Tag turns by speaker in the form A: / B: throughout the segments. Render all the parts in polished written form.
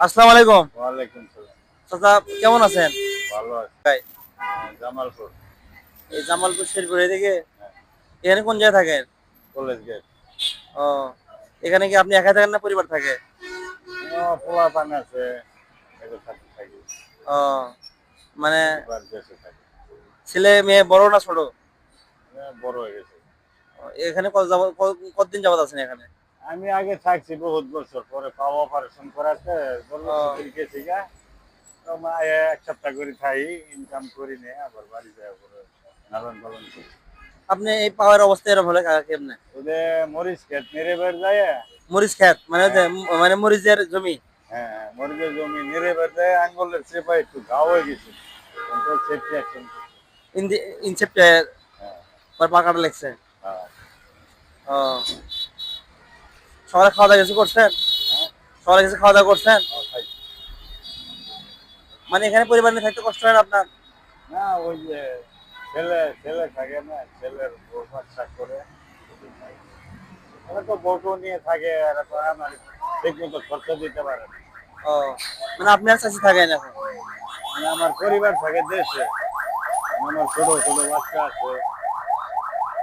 A: আসসালামু আলাইকুম।
B: ওয়ালাইকুম সালাম।
A: চাচা কেমন আছেন?
B: ভালো আছি।
A: ভাই,
B: জামালপুর।
A: এই জামালপুর শেরপুর এদিকে।
B: হ্যাঁ,
A: এখানে কোন জায়গায় থাকেন?
B: College gate.
A: ও, এখানে কি আপনি একা থাকেন না পরিবার থাকে?
B: পোলাপান আছে, এদের সাথে থাকি।
A: ও, মানে
B: পরিবার দেশে থাকি।
A: ছেলে মেয়ে বড় না ছোট?
B: বড় হয়ে গেছে।
A: ও, এখানে কতদিন যাবত আছেন এখানে?
B: আমি আগে থাকছি বহুত বছর, পরে পা অপারেশন করাতে বললো
A: ও,
B: ছুটির গেছি গা। তো মা এক সপ্তাহ করে থাই, ইনকাম করি নে আবার বাড়ি যায় পরে লালন পালন করি।
A: আপনি এই পাওয়ার অবস্থা এরকম হলে কেমনে?
B: ওদের মরিচ ক্ষেত মেরে বের যায়।
A: মরিচ খেত মানে
B: হ্যাঁ,
A: মানে মরিচের জমি।
B: হ্যাঁ, মরিচের জমি নেড়ে বের যায়, আঙ্গুলের চেপা একটু ঘাও হয়ে গেছে। কিন্তু সেফটি অ্যাকশন।
A: ইনসেপ্টে
B: হ্যাঁ,
A: পাকাটা লেগছে।
B: হ্যাঁ,
A: ও, সকালে খাওয়া দাওয়া কিছু করছেন?
B: হ্যাঁ,
A: সকালে কিছু খাওয়া দাওয়া করছেন?
B: খাই।
A: মানে এখানে পরিবার নিয়ে থাকতে কষ্ট হয় না আপনার?
B: না, ওই যে ছেলে ছেলে থাকে না, ছেলের বউ বাচ্চা করে। ওরা তো বউটো নিয়ে থাকে, এরা তো আমার ঠিক মতো খরচা দিতে পারে না।
A: ও, মানে আপনি আর চাচি থাকেন এখন?
B: মানে আমার পরিবার থাকে দেশে, আমার ছোট ছোট বাচ্চা আছে,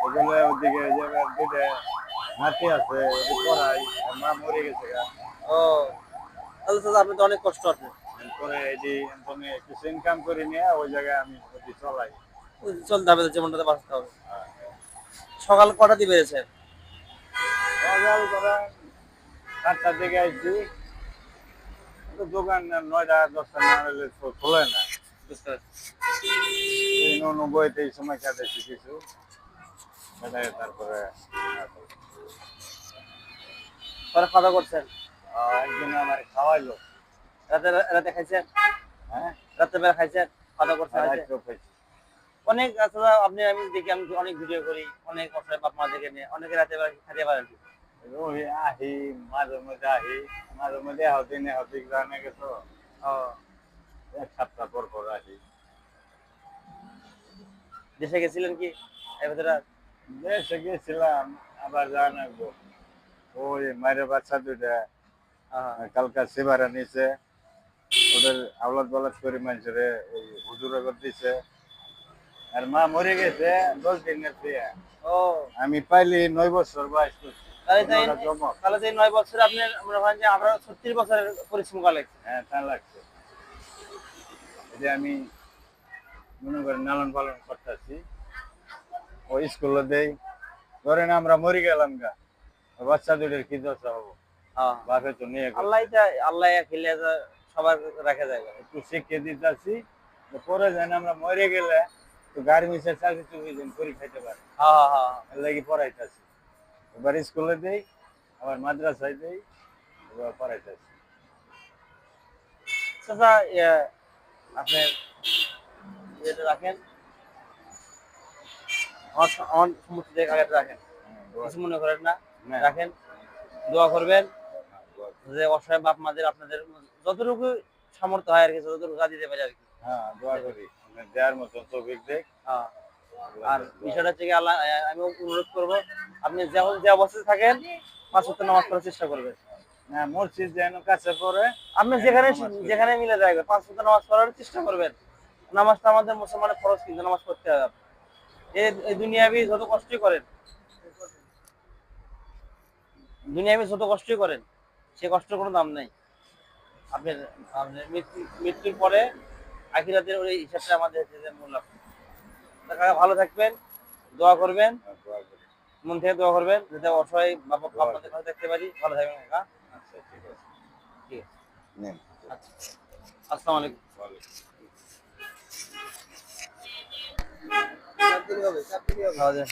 B: ওগুলো ওদিকে যে দুটো নাতি আছে, ওদের পড়াই, আর মা মরে গেছে গা।
A: ও, তাহলে চাচা আপনি তো অনেক কষ্ট আছে।
B: এরপরে এটি আমি কিছু ইনকাম করি নিয়ে ওই জায়গায় আমি ওটি চলাই।
A: চলতে হবে, জীবনটাতে বাঁচতে হবে। সকাল কটা দিয়ে বেরিয়েছেন?
B: সকাল ধরেন 7টার দিকে আইছি, তো দোকান 9টা 10টা না হলে খোলে না।
A: বুঝতে পারছি।
B: এই 99-তে এই সময় কাটাইছি কিছু, কাটাই তারপরে
A: পরে খাওয়া দাওয়া করছেন?
B: একদিন আমার খাওয়াইলো।
A: রাতে রাতে খাইছেন?
B: হ্যাঁ,
A: রাতের বেলা খাইছেন? খাওয়া দাওয়া করছেন
B: আর
A: রাতে?
B: রাত্রেও খাইছি।
A: অনেক আসলে আপনি আমি দেখি, আমি অনেক ভিডিও করি, অনেক অসহায় বাপ মা দেখে নিয়ে অনেকে রাতে বেলা খাইতে পারেন।
B: ওই আহি, মাঝে মধ্যে আহি, মাঝে মধ্যে হদিনে হদিক জানে গেছো,
A: ও,
B: এক সপ্তাহ পর পর আহি।
A: দেশে গেছিলেন কি এর ভেতরে?
B: দেশে গেছিলাম, আবার জানা গো, ওই মায়ের বাচ্চা দুইটা কালকা সেবারা নিছে, ওদের আওলাদ বালাদ করে মানুষের ওই হুজুরা করে দিছে। আর মা মরে গেছে 10 দিনের দিয়ে।
A: ও,
B: আমি পাইলি 9 বছর বয়স করছি।
A: তাহলে তো
B: 15টা জমা।
A: তাহলে তো এই 9 বছরে আপনার মনে করেন যে 36 বছরের পরিশ্রম করা লাগছে।
B: হ্যাঁ, তা লাগছে। এই যে আমি মনে করেন লালন পালন করতেছি, ওই স্কুলে দেই। ধরেন আমরা মরে গেলাম গা, ওই বাচ্চা দুটোর কি দশা হবো?
A: হ্যাঁ,
B: বাপে তো নিয়ে গেছে।
A: আল্লাহ খেলে সবার রাখা যায়।
B: একটু শিখিয়ে দিতেছি, পরে যেন আমরা মরে গেলে তো গার্মেন্টসের চাকরি চুকরি যেন করে খাইতে পারে।
A: হ্যাঁ, হ্যাঁ, হ্যাঁ।
B: এর লাগি পড়াইতেছি। এবার স্কুলে দেই, আবার মাদ্রাসায় দেই, এবার পড়াইতেছি।
A: চাচা, আপনার ইয়েতে রাখেন, আমার সমস্ত জায়গা আগে রাখেন, কিছু মনে করেন না।
B: হ্যাঁ,
A: রাখেন, দোয়া করবেন
B: দোয়া করি।
A: যে অসহায় বাপ মাদের আপনাদের যতটুকু সামর্থ্য হয় আর কি, যতটুকু কাজ দিতে পারে আর কি।
B: হ্যাঁ, দোয়া করি। আপনি দেওয়ার মতো তৌফিক দেখ।
A: হ্যাঁ।
B: আল্লাহ
A: আর
B: কাছে দোয়া
A: বিষয়টা
B: করি।
A: হচ্ছে কি, আল্লাহ আমি অনুরোধ করবো, আপনি যখন যে অবস্থায় থাকেন 5 ওয়াক্ত নামাজ পড়ার চেষ্টা করবেন।
B: হ্যাঁ, মসজিদ যেন কাছে পড়ে,
A: আপনি
B: যেন
A: যেখানে
B: নামাজ পড়ি।
A: যেখানে মিলে যায় 5 ওয়াক্ত নামাজ পড়ার চেষ্টা করবেন। নামাজটা আমাদের মুসলমানের ফরজ, কিন্তু নামাজ পড়তে হবে। এই দুনিয়াবি যত কষ্টই করেন, দুনিয়াবি যত কষ্টই করেন, সে কষ্টের কোনো দাম নাই। আপনার আপনার মৃত্যুর পরে আখিরাতের ওই হিসাবটা আমাদের হচ্ছে যে মূল্য। ভালো থাকবেন, দোয়া করবেন,
B: হ্যাঁ, দোয়া করি।
A: মন থেকে দোয়া করবেন যাতে অসহায় বাবা
B: দোয়া
A: আপনাদের
B: করি।
A: ভালো থাকতে পারি। ভালো থাকবেন কাকা।
B: আচ্ছা, ঠিক আছে।
A: ঠিক আছে।
B: নেন।
A: আচ্ছা, আসসালামু আলাইকুম।
B: ওয়ালাইকুম।
A: চাপ দিলে হবে, চাপ দিলে হবে।